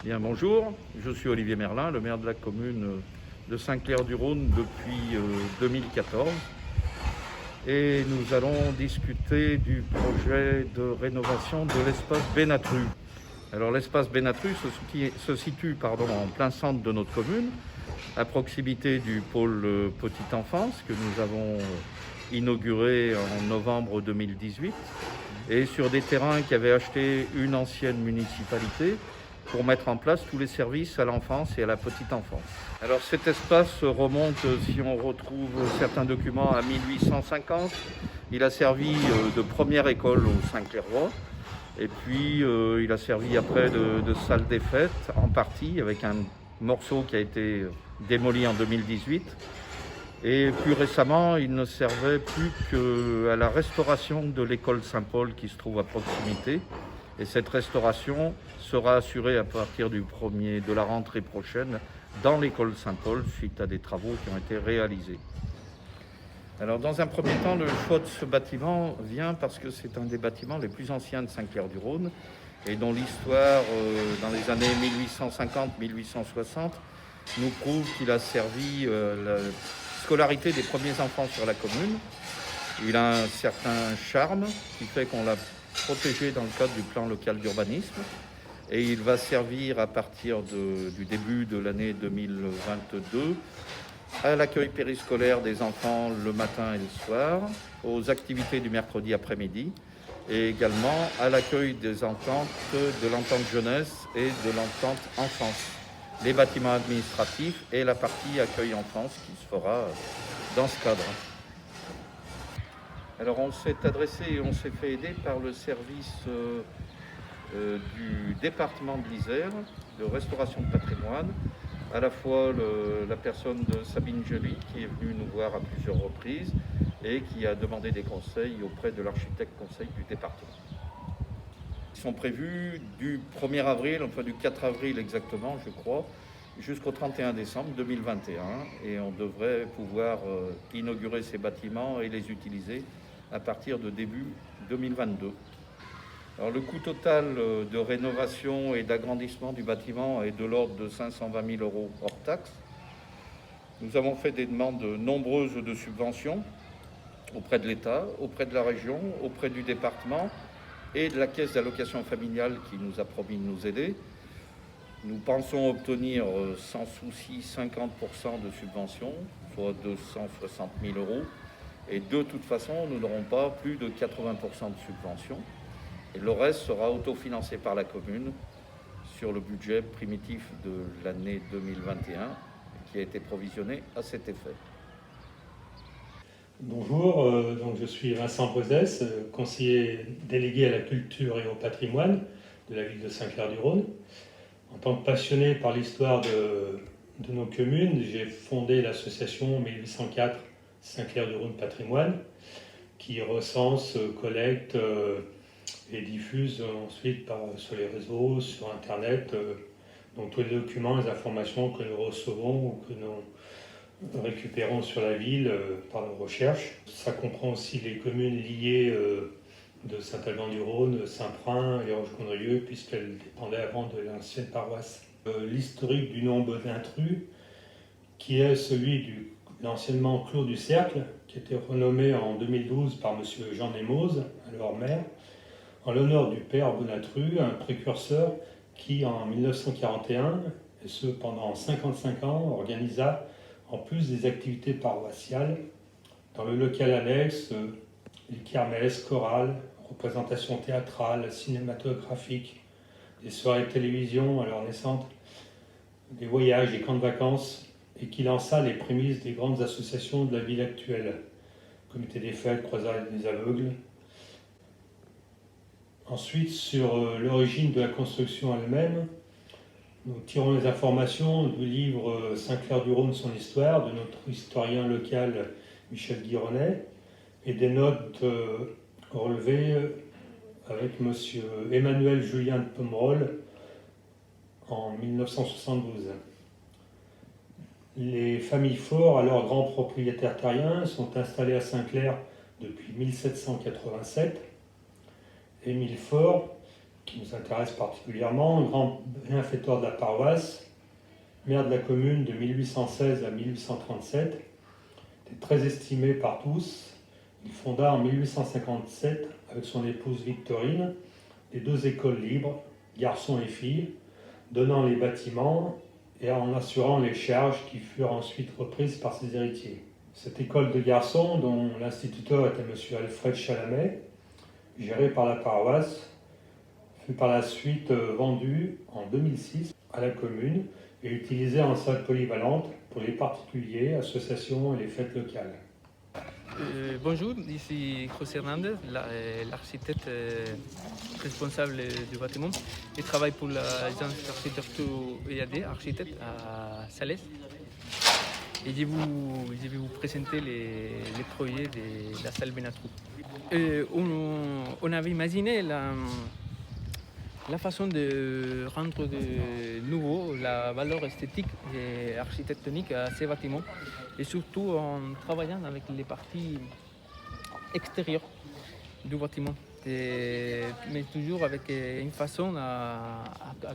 Bien, bonjour, je suis Olivier Merlin, le maire de la commune de Saint-Clair-du-Rhône depuis 2014. Et nous allons discuter du projet de rénovation de l'espace Bénatru. Alors l'espace Bénatru se situe en plein centre de notre commune, à proximité du pôle petite enfance que nous avons inauguré en novembre 2018 et sur des terrains qu'avait acheté une ancienne municipalité pour mettre en place tous les services à l'enfance et à la petite enfance. Alors cet espace remonte, si on retrouve certains documents, à 1850. Il a servi de première école au Saint-Clairois. Et puis il a servi après de salle des fêtes, en partie, avec un morceau qui a été démoli en 2018. Et plus récemment, il ne servait plus qu'à la restauration de l'école Saint-Paul qui se trouve à proximité. Et cette restauration sera assurée à partir de la rentrée prochaine dans l'école Saint-Paul suite à des travaux qui ont été réalisés. Alors dans un premier temps, le choix de ce bâtiment vient parce que c'est un des bâtiments les plus anciens de Saint-Clair-du-Rhône et dont l'histoire dans les années 1850-1860 nous prouve qu'il a servi la scolarité des premiers enfants sur la commune. Il a un certain charme qui fait qu'on l'a protégé dans le cadre du plan local d'urbanisme et il va servir à partir du début de l'année 2022 à l'accueil périscolaire des enfants le matin et le soir, aux activités du mercredi après-midi et également à l'accueil des ententes de l'entente jeunesse et de l'entente enfance, les bâtiments administratifs et la partie accueil enfance qui se fera dans ce cadre. Alors on s'est adressé et on s'est fait aider par le service du département de l'Isère de restauration de patrimoine, à la fois la personne de Sabine Joly qui est venue nous voir à plusieurs reprises et qui a demandé des conseils auprès de l'architecte conseil du département. Ils sont prévus du 1er avril, enfin du 4 avril exactement je crois, jusqu'au 31 décembre 2021 et on devrait pouvoir inaugurer ces bâtiments et les utiliser à partir de début 2022. Alors, le coût total de rénovation et d'agrandissement du bâtiment est de l'ordre de 520 000 € hors taxe. Nous avons fait des demandes nombreuses de subventions auprès de l'État, auprès de la région, auprès du département et de la caisse d'allocation familiale qui nous a promis de nous aider. Nous pensons obtenir sans souci 50% de subventions, soit 260 000 €. Et de toute façon, nous n'aurons pas plus de 80% de subventions. Et le reste sera autofinancé par la commune sur le budget primitif de l'année 2021 qui a été provisionné à cet effet. Bonjour, donc je suis Vincent Brezès, conseiller délégué à la culture et au patrimoine de la ville de Saint-Clair-du-Rhône. En tant que passionné par l'histoire de nos communes, j'ai fondé l'association 1804 Saint-Clair-du-Rhône Patrimoine qui recense, collecte et diffuse ensuite sur les réseaux, sur Internet, donc tous les documents, les informations que nous recevons ou que nous récupérons sur la ville par nos recherches. Ça comprend aussi les communes liées de Saint-Alban-du-Rhône, Saint-Prin et Roche-Condrieu, puisqu'elles dépendaient avant de l'ancienne paroisse. L'historique du nom Bénatru, qui est celui de l'anciennement Clos du Cercle, qui a été renommé en 2012 par M. Jean Nemoz, alors maire, en l'honneur du père Bénatru, un précurseur qui, en 1941, et ce pendant 55 ans, organisa, en plus des activités paroissiales, dans le local annexe, les kermesses, chorales, représentations théâtrales, cinématographiques, des soirées de télévision alors naissantes, des voyages, des camps de vacances, et qui lança les prémices des grandes associations de la ville actuelle, Comité des fêtes, Croisade des aveugles. Ensuite, sur l'origine de la construction elle-même, nous tirons les informations du livre Saint-Clair-du-Rhône, son histoire, de notre historien local Michel Guironnet, et des notes relevées avec M. Emmanuel Julien de Pomerol en 1972. Les familles Faure, alors grands propriétaires terriens, sont installés à Saint-Clair depuis 1787. Émile Faure, qui nous intéresse particulièrement, grand bienfaiteur de la paroisse, maire de la commune de 1816 à 1837, était très estimé par tous. Il fonda en 1857, avec son épouse Victorine, les 2 écoles libres, garçons et filles, donnant les bâtiments et en assurant les charges qui furent ensuite reprises par ses héritiers. Cette école de garçons, dont l'instituteur était M. Alfred Chalamet, gérée par la paroisse, fut par la suite vendue en 2006 à la commune et utilisée en salle polyvalente pour les particuliers, associations et les fêtes locales. Bonjour, ici José Hernandez, l'architecte responsable du bâtiment. Je travaille pour l'agence d'architecture EAD, architecte à Salès. Et je vais vous présenter les projets de la salle Benatrou. On avait imaginé la façon de rendre de nouveau la valeur esthétique et architectonique à ces bâtiments, et surtout en travaillant avec les parties extérieures du bâtiment, mais toujours avec une façon à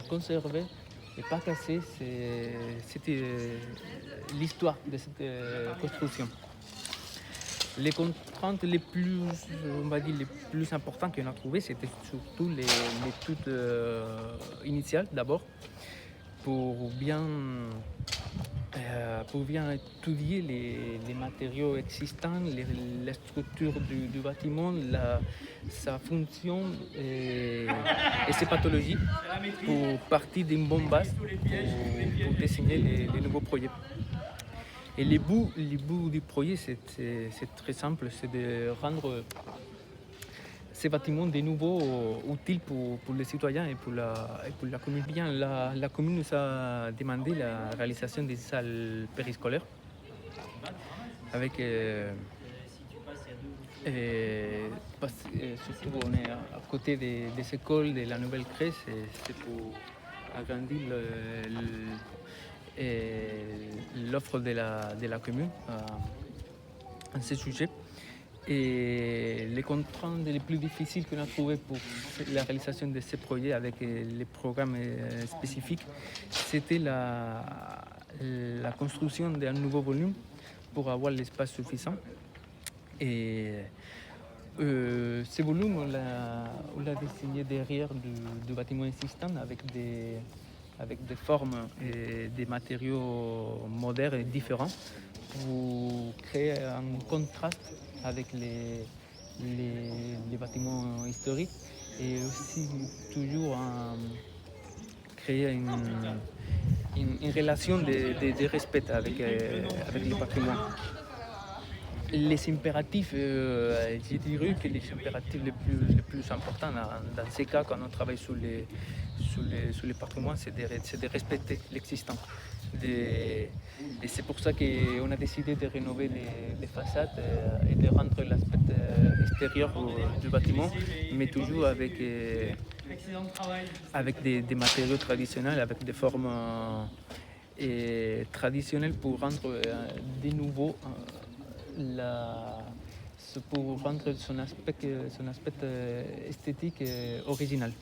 conserver et pas casser l'histoire de cette construction. Les contraintes les plus, on va dire, les plus importantes qu'on a trouvées, c'était surtout l'étude initiale d'abord, pour bien étudier les matériaux existants, la structure du bâtiment, sa fonction et ses pathologies, pour partir d'une bonne base pour dessiner les nouveaux projets. Et les bouts du projet, c'est très simple, c'est de rendre ces bâtiments de nouveau utiles pour les citoyens et pour la commune. Bien, la commune nous a demandé la réalisation des salles périscolaires avec surtout on est à côté des écoles de la nouvelle crèche, c'est pour agrandir l'offre de la commune à ce sujet. Et les contraintes les plus difficiles qu'on a trouvées pour la réalisation de ces projets avec les programmes spécifiques, c'était la construction d'un nouveau volume pour avoir l'espace suffisant. Et ce volume, on l'a dessiné derrière du bâtiment existant avec des formes et des matériaux modernes et différents pour créer un contraste avec les bâtiments historiques, et aussi toujours créer une relation de respect avec le patrimoine. Les impératifs, je dirais que les impératifs les plus importants dans ces cas, quand on travaille sur les patrimoines, c'est de respecter l'existant. Et c'est pour ça qu'on a décidé de rénover les façades et de rendre l'aspect extérieur du bâtiment, mais toujours avec des matériaux traditionnels, avec des formes traditionnelles pour rendre de nouveau pour rendre son aspect esthétique original.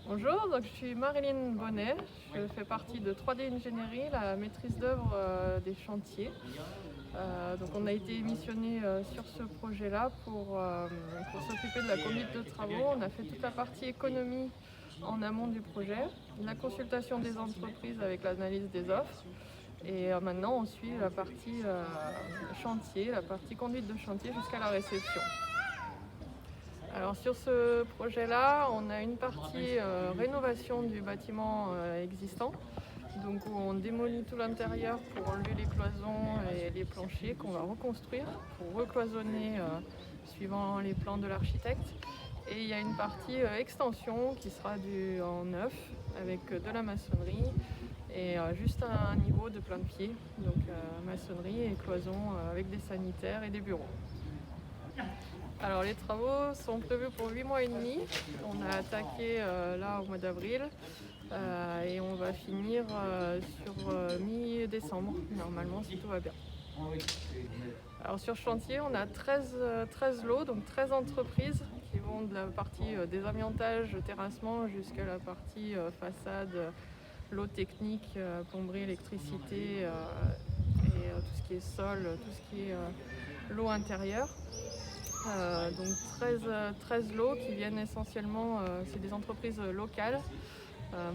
Bonjour, donc je suis Marilyn Bonnet, je fais partie de 3D Ingénierie, la maîtrise d'œuvre des chantiers. Donc on a été missionné sur ce projet-là pour s'occuper de la conduite de travaux. On a fait toute la partie économie en amont du projet, la consultation des entreprises avec l'analyse des offres Et maintenant on suit la partie chantier, la partie conduite de chantier jusqu'à la réception. Alors sur ce projet-là, on a une partie rénovation du bâtiment existant, donc où on démolit tout l'intérieur pour enlever les cloisons et les planchers qu'on va reconstruire pour recloisonner suivant les plans de l'architecte. Et il y a une partie extension qui sera en neuf avec de la maçonnerie et juste un niveau de plein de pied, donc maçonnerie et cloison avec des sanitaires et des bureaux. Alors les travaux sont prévus pour 8 mois et demi. On a attaqué là au mois d'avril et on va finir sur mi-décembre, normalement si tout va bien. Alors sur chantier, on a 13 lots, donc 13 entreprises qui vont de la partie désamiantage, terrassement jusqu'à la partie façade, lot technique, plomberie, électricité et tout ce qui est sol, tout ce qui est lot intérieur. Donc 13 lots qui viennent essentiellement, c'est des entreprises locales,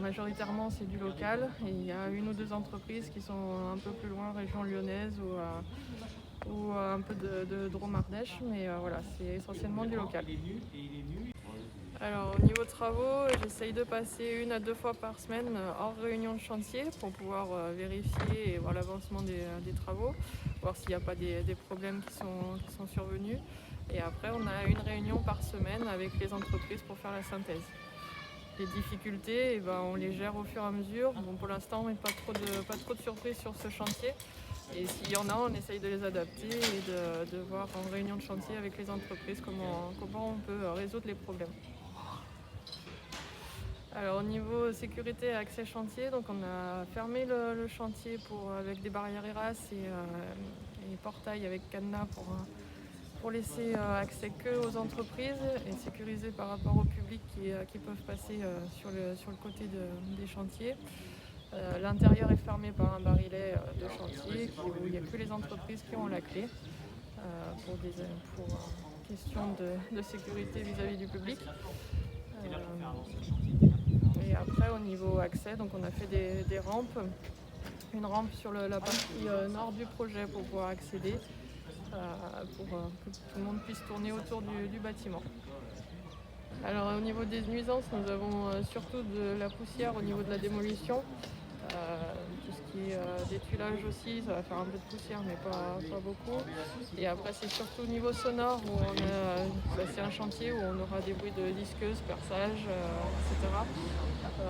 majoritairement c'est du local, et il y a une ou deux entreprises qui sont un peu plus loin, région lyonnaise ou un peu de Drôme-Ardèche, mais voilà, c'est essentiellement du local. Alors au niveau travaux, j'essaye de passer 1 à 2 fois par semaine hors réunion de chantier pour pouvoir vérifier et voir l'avancement des travaux, voir s'il n'y a pas des problèmes qui sont survenus. Et après, on a une réunion par semaine avec les entreprises pour faire la synthèse. Les difficultés, on les gère au fur et à mesure. Bon, pour l'instant, on n'a pas trop de surprises sur ce chantier. Et s'il y en a, on essaye de les adapter et de voir en réunion de chantier avec les entreprises comment on peut résoudre les problèmes. Alors au niveau sécurité et accès chantier, donc on a fermé le chantier avec des barrières ERAS et portails avec cadenas pour laisser accès que aux entreprises et sécuriser par rapport au public qui peuvent passer sur le côté des chantiers. L'intérieur est fermé par un barillet de chantier où il n'y a que les entreprises qui ont la clé pour questions de sécurité vis-à-vis du public. Et après au niveau accès, donc on a fait des rampes, une rampe sur la partie nord du projet pour pouvoir accéder, pour que tout le monde puisse tourner autour du bâtiment. Alors au niveau des nuisances, nous avons surtout de la poussière au niveau de la démolition. Tout ce qui est des tuilages aussi, ça va faire un peu de poussière mais pas beaucoup. Et après c'est surtout au niveau sonore où c'est un chantier où on aura des bruits de disqueuse, perçage, etc.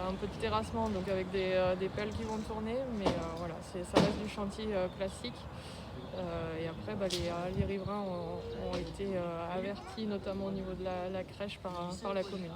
Un peu de terrassement donc avec des pelles qui vont tourner, mais voilà, ça reste du chantier classique. Et après les riverains ont été avertis notamment au niveau de la crèche par la commune.